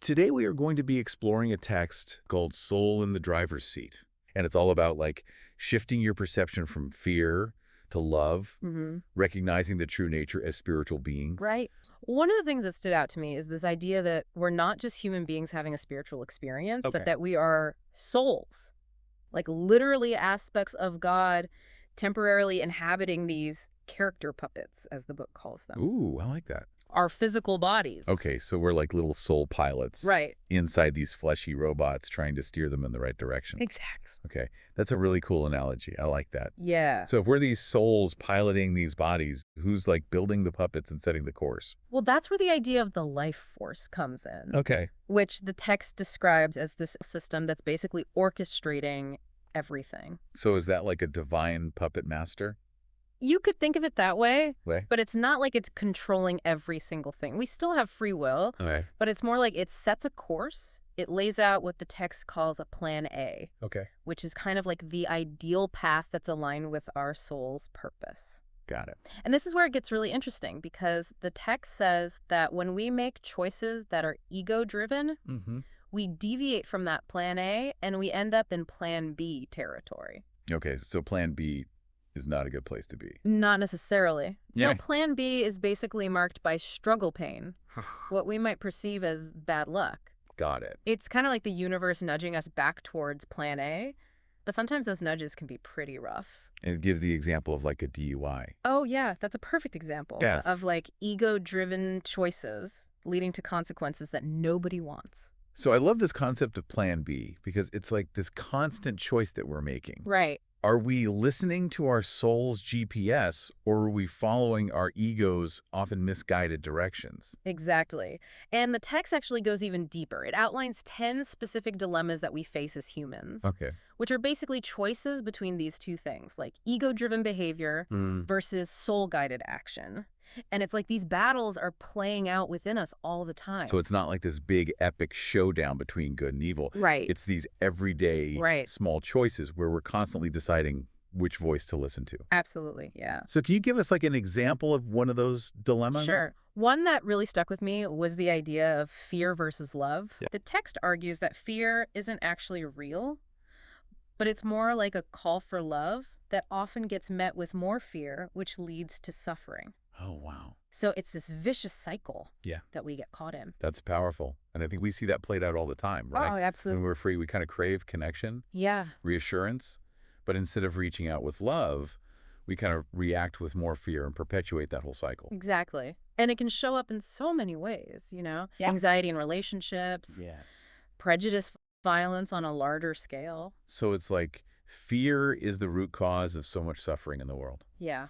Today we are going to be exploring a text called Soul in the Driver's Seat. And it's all about shifting your perception from fear to love, Hmm. recognizing the true nature as spiritual beings. Right. One of the things that stood out to me is this idea that we're not just human beings having a spiritual experience, but Okay. that we are souls, like literally aspects of God temporarily inhabiting these character puppets, as the book calls them, Ooh, I like that. our physical bodies. Okay, so we're like little soul pilots Right. inside these fleshy robots trying to steer them in the right direction. Exactly. Okay, that's a really cool analogy. I like that. Yeah. So if we're these souls piloting these bodies, who's building the puppets and setting the course? Well, that's where the idea of the life force comes in, Okay. which the text describes as this system that's basically orchestrating everything. So is that like a divine puppet master? You could think of it that way, Way? but it's not like it's controlling every single thing. We still have free will, Okay. but it's more like it sets a course. It lays out what the text calls a plan A, Okay. which is kind of like the ideal path that's aligned with our soul's purpose. Got it. And this is where it gets really interesting because the text says that when we make choices that are ego-driven, Mm-hmm. we deviate from that plan A and we end up in plan B territory. Okay, so plan B is not a good place to be. Not necessarily. Yeah. No, plan B is basically marked by struggle pain, what we might perceive as bad luck. Got it. It's kind of like the universe nudging us back towards plan A, but sometimes those nudges can be pretty rough. And give the example of a DUI. Oh, yeah, that's a perfect example Yeah. of ego-driven choices leading to consequences that nobody wants. So I love this concept of plan B because it's like this constant choice that we're making. Right. Are we listening to our soul's GPS or are we following our ego's often misguided directions? Exactly. And the text actually goes even deeper. It outlines 10 specific dilemmas that we face as humans, Okay. which are basically choices between these two things, like ego-driven behavior versus soul-guided action. And it's like these battles are playing out within us all the time. So it's not like this big epic showdown between good and evil. Right. It's these everyday Right. small choices where we're constantly deciding which voice to listen to. Absolutely, yeah. So can you give us an example of one of those dilemmas? Sure. One that really stuck with me was the idea of fear versus love. Yeah. The text argues that fear isn't actually real, but it's more like a call for love that often gets met with more fear, which leads to suffering. Oh, wow. So it's this vicious cycle Yeah. that we get caught in. That's powerful. And I think we see that played out all the time, right? Oh, When absolutely. we're free, we kind of crave connection, Yeah, reassurance. But instead of reaching out with love, we kind of react with more fear and perpetuate that whole cycle. exactly. And it can show up in so many ways, Yeah. Anxiety in relationships, Yeah. prejudice, violence on a larger scale. So it's like fear is the root cause of so much suffering in the world. Yeah.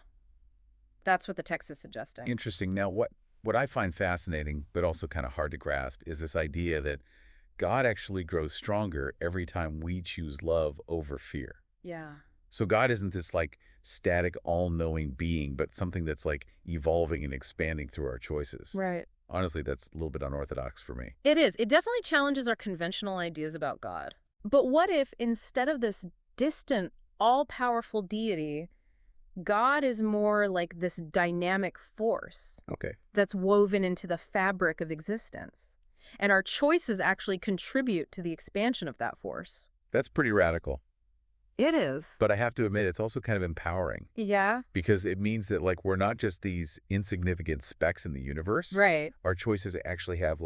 That's what the text is suggesting. Interesting. Now, what I find fascinating, but also kind of hard to grasp, is this idea that God actually grows stronger every time we choose love over fear. Yeah. So God isn't this static, all-knowing being, but something that's evolving and expanding through our choices. Right. Honestly, that's a little bit unorthodox for me. It is. It definitely challenges our conventional ideas about God. But what if instead of this distant, all-powerful deity, God is more like this dynamic force Okay. that's woven into the fabric of existence? And our choices actually contribute to the expansion of that force. That's pretty radical. It is. But I have to admit, it's also kind of empowering Yeah. because it means that we're not just these insignificant specks in the universe. Right. Our choices actually have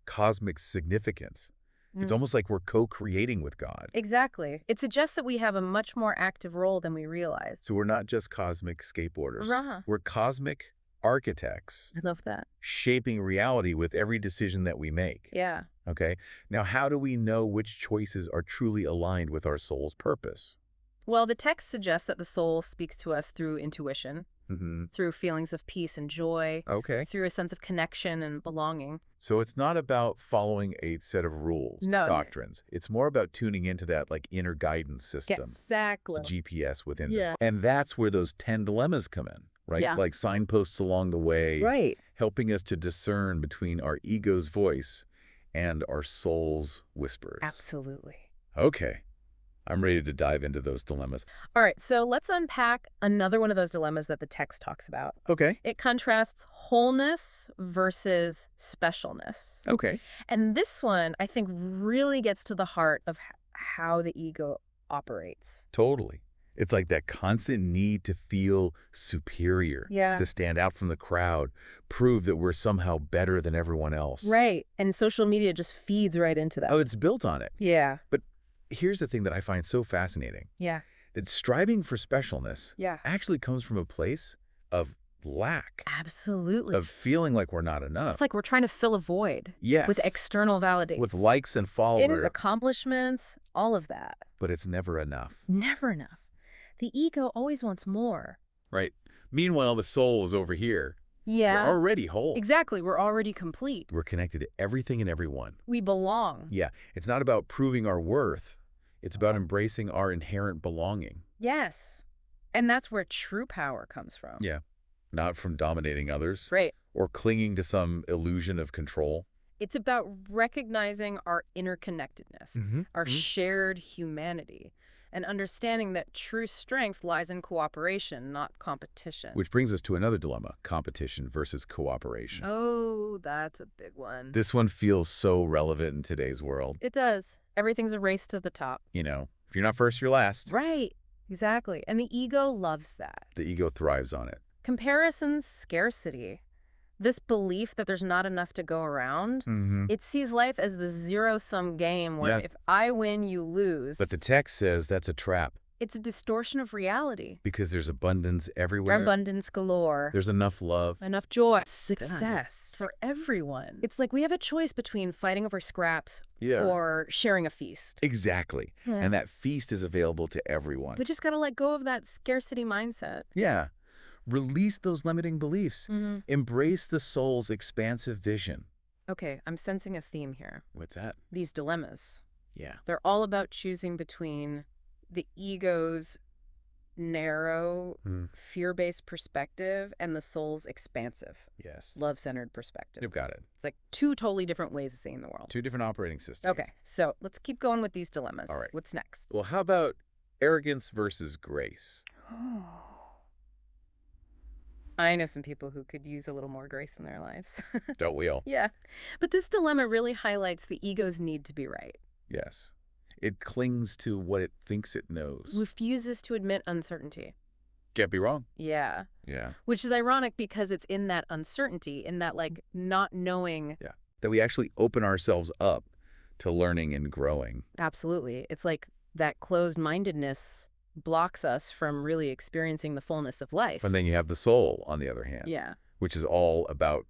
cosmic significance. It's Mm. almost like we're co-creating with God. Exactly. It suggests that we have a much more active role than we realize. So we're not just cosmic skateboarders. Rah. We're cosmic architects I love that. shaping reality with every decision that we make. Yeah. Okay? Now, how do we know which choices are truly aligned with our soul's purpose? Well, the text suggests that the soul speaks to us through intuition, Mm-hmm. through feelings of peace and joy, Okay. through a sense of connection and belonging. So it's not about following a set of rules, No. doctrines. It's more about tuning into that inner guidance system, Exactly. the GPS within Yeah. them. And that's where those 10 dilemmas come in, right? Yeah. Like signposts along the way, Right. helping us to discern between our ego's voice and our soul's whispers. Absolutely. Okay. I'm ready to dive into those dilemmas. All right, so let's unpack another one of those dilemmas that the text talks about. Okay. It contrasts wholeness versus specialness. Okay. And this one, I think, really gets to the heart of how the ego operates. Totally. It's like that constant need to feel superior, Yeah. to stand out from the crowd, prove that we're somehow better than everyone else. Right. And social media just feeds right into that. Oh, it's built on it. Yeah. But here's the thing that I find so fascinating, Yeah. that striving for specialness Yeah. actually comes from a place of lack, Absolutely. of feeling like we're not It's enough. like we're trying to fill a void Yes. with external validation. With likes and It is followers, accomplishments, all of that. but it's never enough, Never enough. The ego always wants more. right? Meanwhile, the soul is over here. Yeah. We're already whole. Exactly. We're already complete. We're connected to everything and everyone. We belong. Yeah, it's not about proving our worth. It's about embracing our inherent belonging. Yes. And that's where true power comes from. Yeah, not from dominating others Right. or clinging to some illusion of control. It's about recognizing our interconnectedness, Mm-hmm. our shared humanity, and understanding that true strength lies in cooperation, not competition. Which brings us to another dilemma, competition versus cooperation. Oh, that's a big one. This one feels so relevant in today's world. It does. Everything's a race to the top. You know, if you're not first, you're last. Right. Exactly. And the ego loves that. The ego thrives on it. Comparison, scarcity. This belief that there's not enough to go around, Mm-hmm. it sees life as the zero-sum game where Yeah. if I win, you lose. But the text says that's a trap It's a distortion of reality. because there's abundance everywhere. Abundance galore. There's enough love. Enough joy. Success for everyone. It's like we have a choice between fighting over scraps Yeah. or sharing a feast. Exactly. Yeah. And that feast is available to everyone. We just got to let go of that scarcity mindset. Yeah. Release those limiting beliefs. Mm-hmm. Embrace the soul's expansive vision. Okay, I'm sensing a theme here. What's that? These dilemmas. Yeah. They're all about choosing between the ego's narrow, fear-based perspective and the soul's expansive, Yes. love-centered perspective. You've got it. It's like two totally different ways of seeing the world. Two different operating systems. Okay, so let's keep going with these dilemmas. All right. What's next? Well, how about arrogance versus grace? I know some people who could use a little more grace in their lives. Don't we all? Yeah, but this dilemma really highlights the ego's need to be right. Yes. It clings to what it thinks it knows. Refuses to admit uncertainty. Can't be wrong. Yeah. Yeah. Which is ironic because it's in that uncertainty, in that like not knowing. Yeah. That we actually open ourselves up to learning and growing. Absolutely. It's like that closed-mindedness blocks us from really experiencing the fullness of life. And then you have the soul, on the other hand. Yeah. Which is all about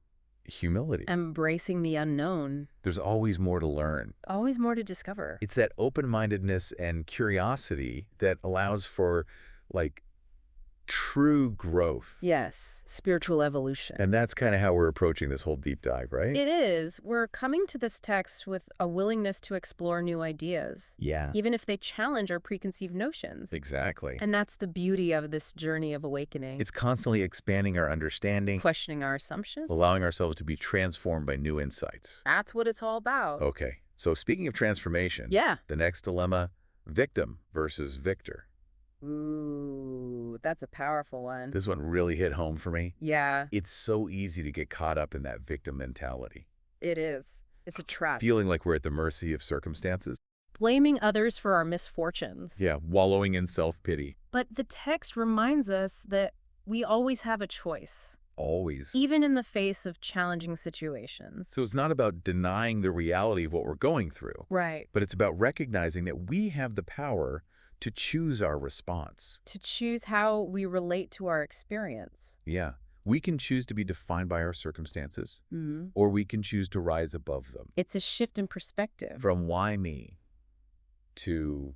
humility. Embracing the unknown. There's always more to learn. Always more to discover. It's that open-mindedness and curiosity that allows for, like, true growth. Yes. Spiritual evolution. And that's kind of how we're approaching this whole deep dive, right? It is. We're coming to this text with a willingness to explore new ideas, Yeah, even if they challenge our preconceived notions. exactly. And that's the beauty of this journey of awakening. It's constantly expanding our understanding, questioning our assumptions. allowing ourselves to be transformed by new insights. That's what it's all about. Okay, so speaking of transformation, Yeah. the next dilemma, victim versus victor. Ooh, that's a powerful one. This one really hit home for me. Yeah, It's so easy to get caught up in that victim mentality, it is. It's a trap. feeling like we're at the mercy of circumstances. Blaming others for our misfortunes. Yeah, wallowing in self-pity. But the text reminds us that we always have a choice, Always. even in the face of challenging situations. So it's not about denying the reality of what we're going through, Right. but it's about recognizing that we have the power to choose our response. To choose how we relate to our experience. Yeah, we can choose to be defined by our circumstances, Mm-hmm. or we can choose to rise above them. It's a shift in perspective. From why me to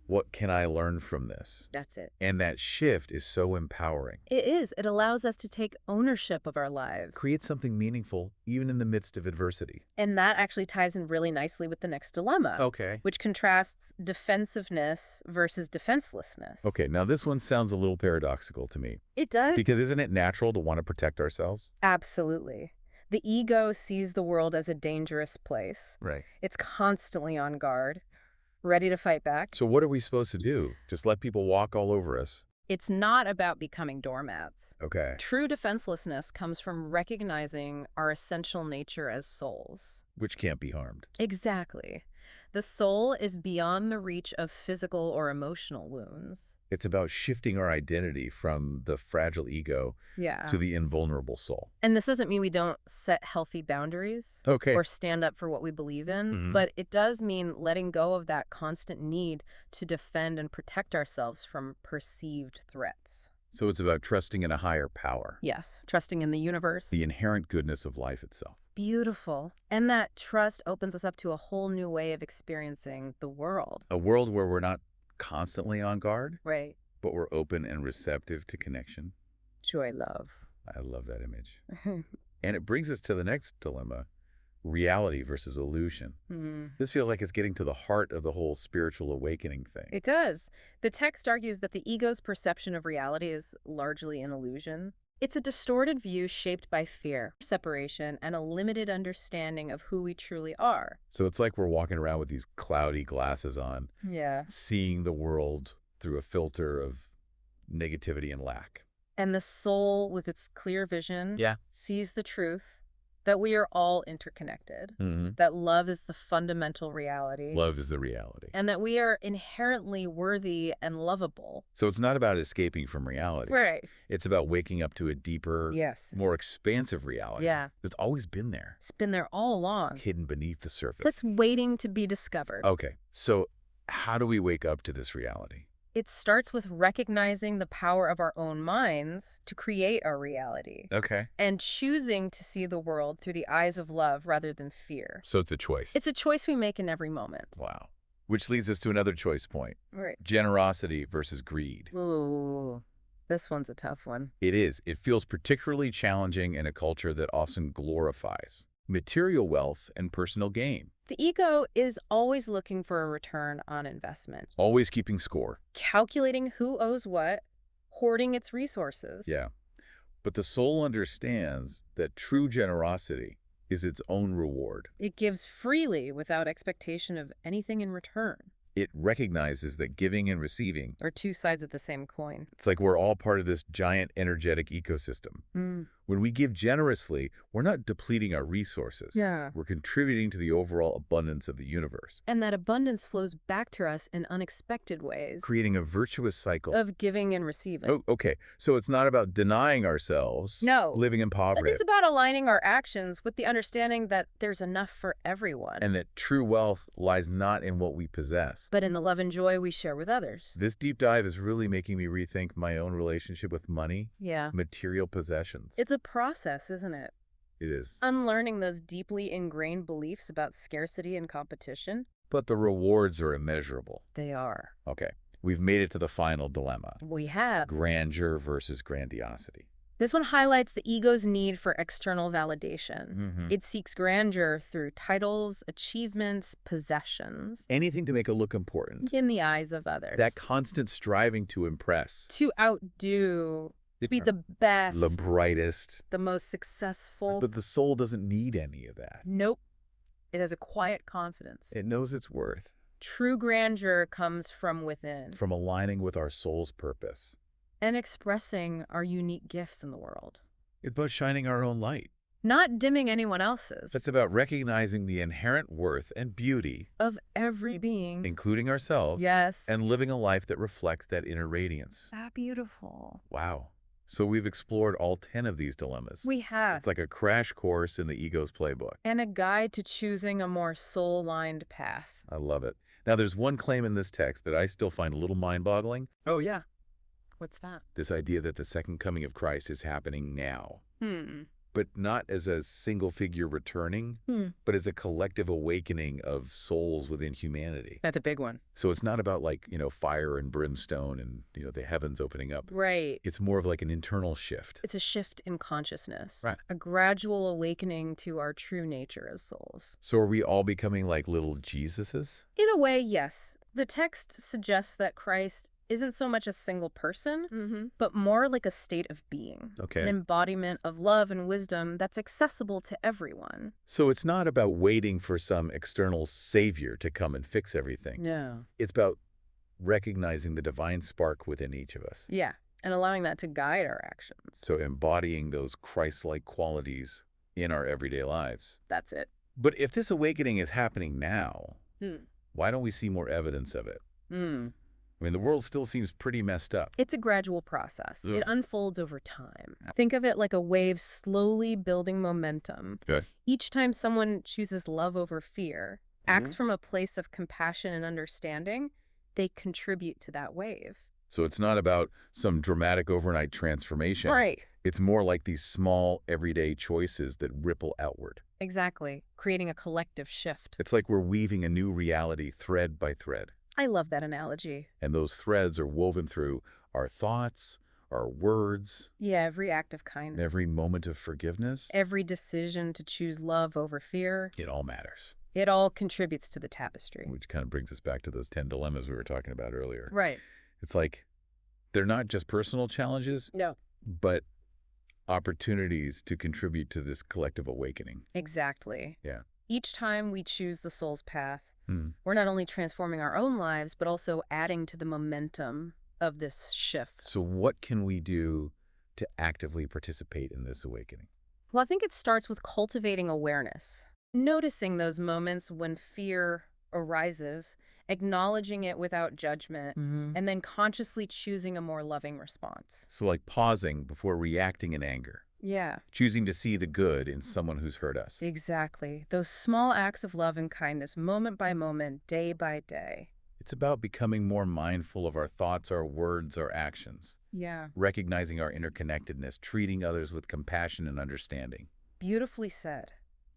what can I learn from this? That's it. And that shift is so empowering. It is. It allows us to take ownership of our lives. Create something meaningful even in the midst of adversity. And that actually ties in really nicely with the next dilemma, Okay. which contrasts defensiveness versus defenselessness. Okay, now this one sounds a little paradoxical to me. It does? Because isn't it natural to want to protect ourselves? Absolutely. The ego sees the world as a dangerous place. Right. It's constantly on guard. ready to fight back. So what are we supposed to do? Just let people walk all over us? It's not about becoming doormats. Okay. True defenselessness comes from recognizing our essential nature as souls. Which can't be harmed. Exactly. The soul is beyond the reach of physical or emotional wounds. It's about shifting our identity from the fragile ego Yeah. to the invulnerable soul. And this doesn't mean we don't set healthy boundaries Okay. or stand up for what we believe in, but it does mean letting go of that constant need to defend and protect ourselves from perceived threats. So it's about trusting in a higher power. Yes, trusting in the universe. The inherent goodness of life itself. Beautiful. And that trust opens us up to a whole new way of experiencing the world. A world where we're not constantly on guard, Right. but we're open and receptive to connection. Joy, love. I love that image. And it brings us to the next dilemma, reality versus illusion. This feels like it's getting to the heart of the whole spiritual awakening thing. It does. The text argues that the ego's perception of reality is largely an illusion. It's a distorted view shaped by fear, separation, and a limited understanding of who we truly are. So it's like we're walking around with these cloudy glasses on, Yeah. seeing the world through a filter of negativity and lack. And the soul, with its clear vision, Yeah. sees the truth that we are all interconnected, that love is the fundamental reality, Love is the reality. and that we are inherently worthy and lovable. So it's not about escaping from reality. Right. It's about waking up to a deeper, Yes. more expansive reality. Yeah. That's always been there, It's been there all along. hidden beneath the surface. It's waiting to be discovered. Okay, so how do we wake up to this reality? It starts with recognizing the power of our own minds to create our reality Okay. and choosing to see the world through the eyes of love rather than fear. So it's a choice. It's a choice we make in every moment. Wow. Which leads us to another choice point. Right. Generosity versus greed. Ooh, this one's a tough one. It is. It feels particularly challenging in a culture that often glorifies material wealth and personal gain. The ego is always looking for a return on investment, Always keeping score. calculating who owes what, hoarding its resources. Yeah. But the soul understands that true generosity is its own reward. It gives freely without expectation of anything in return. It recognizes that giving and receiving, Or two sides of the same coin. it's like we're all part of this giant energetic ecosystem. When we give generously, we're not depleting our resources. Yeah. We're contributing to the overall abundance of the universe, And that abundance flows back to us in unexpected ways creating a virtuous cycle. of giving and receiving. Oh, okay. So it's not about denying ourselves, No. living in poverty, It's about aligning our actions with the understanding that there's enough for everyone, and that true wealth lies not in what we possess. but in the love and joy we share with others. This deep dive is really making me rethink my own relationship with money, Yeah. material possessions. It's a process, isn't it? It is. Unlearning those deeply ingrained beliefs about scarcity and competition. But the rewards are immeasurable. They are. Okay. We've made it to the final dilemma. We have. Grandeur versus grandiosity. This one highlights the ego's need for external validation. It seeks grandeur through titles, achievements, possessions. Anything to make it look important. In the eyes of others. That constant striving to impress. To outdo, to be the best, The brightest. the most successful. But the soul doesn't need any of that. Nope. It has a quiet confidence. It knows its worth. True grandeur comes from within From aligning with our soul's purpose. and expressing our unique gifts in the world. It's about shining our own light. Not dimming anyone else's. It's about recognizing the inherent worth and beauty, Of every being. including ourselves, Yes. and living a life that reflects that inner radiance. That beautiful. Wow. So we've explored all 10 of these dilemmas. We have. It's like a crash course in the ego's playbook. And a guide to choosing a more soul-aligned path. I love it. Now, there's one claim in this text that I still find a little mind-boggling. Oh, yeah. What's that? This idea that the second coming of Christ is happening now. Hmm. But not as a single figure returning, but as a collective awakening of souls within humanity. That's a big one. So it's not about like, fire and brimstone and, the heavens opening up. Right. It's more of like an internal shift. It's a shift in consciousness. Right. A gradual awakening to our true nature as souls. So are we all becoming like little Jesuses? In a way, yes. The text suggests that Christ isn't so much a single person, Mm-hmm. but more like a state of being, an Okay. embodiment of love and wisdom that's accessible to everyone. So it's not about waiting for some external savior to come and fix everything. No. It's about recognizing the divine spark within each of us. Yeah, and allowing that to guide our actions. So embodying those Christ-like qualities in our everyday lives. That's it. But if this awakening is happening now, Hmm. why don't we see more evidence of it? Hmm. I mean, the world still seems pretty messed up. It's a gradual process. Ugh. It unfolds over time. Think of it like a wave slowly building momentum. Okay. Each time someone chooses love over fear, acts from a place of compassion and understanding, they contribute to that wave. So it's not about some dramatic overnight transformation. Right. It's more like these small, everyday choices that ripple outward. Exactly. Creating a collective shift. It's like we're weaving a new reality thread by thread. I love that analogy. And those threads are woven through our thoughts, our words, Yeah, every act of kindness, every moment of forgiveness. every decision to choose love over fear, It all matters. it all contributes to the tapestry. Which kind of brings us back to those 10 dilemmas we were talking about earlier. Right. It's like they're not just personal challenges, No. but opportunities to contribute to this collective awakening. Exactly. Yeah. Each time we choose the soul's path, Hmm. we're not only transforming our own lives, but also adding to the momentum of this shift. So what can we do to actively participate in this awakening? Well, I think it starts with cultivating awareness, noticing those moments when fear arises, acknowledging it without judgment, and then consciously choosing a more loving response. So like pausing before reacting in anger, Yeah, choosing to see the good in someone who's hurt us. exactly. Those small acts of love and kindness, moment by moment, day by day. It's about becoming more mindful of our thoughts, our words, our actions, Yeah, recognizing our interconnectedness, treating others with compassion and understanding. beautifully said.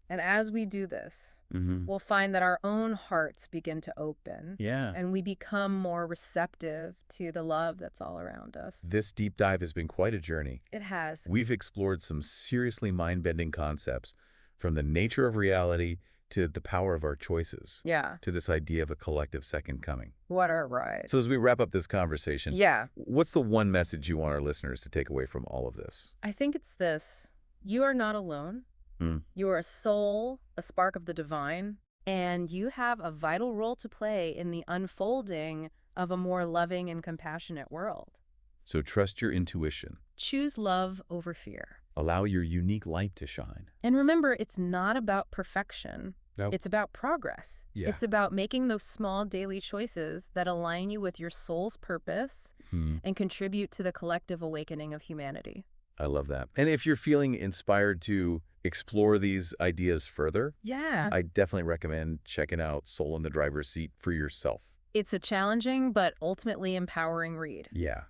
And as we do this, Mm-hmm. we'll find that our own hearts begin to open Yeah. and we become more receptive to the love that's all around us. This deep dive has been quite a journey. It has. We've explored some seriously mind-bending concepts, from the nature of reality to the power of our choices, Yeah. to this idea of a collective second coming. What a ride. So as we wrap up this conversation, Yeah. what's the one message you want our listeners to take away from all of this? I think it's this. You are not alone. Mm. You are a soul, a spark of the divine, and you have a vital role to play in the unfolding of a more loving and compassionate world. So trust your intuition. Choose love over fear. Allow your unique light to shine. And remember, it's not about perfection. Nope. It's about progress. Yeah. It's about making those small daily choices that align you with your soul's purpose and contribute to the collective awakening of humanity. I love that. And if you're feeling inspired to explore these ideas further, Yeah. I definitely recommend checking out Soul in the Driver's Seat for yourself. It's a challenging but ultimately empowering read. Yeah.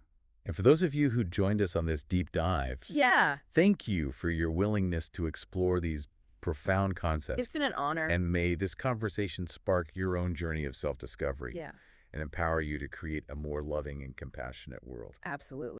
And for those of you who joined us on this deep dive, Yeah. thank you for your willingness to explore these profound concepts. It's been an honor. And may this conversation spark your own journey of self-discovery Yeah, and empower you to create a more loving and compassionate world. absolutely.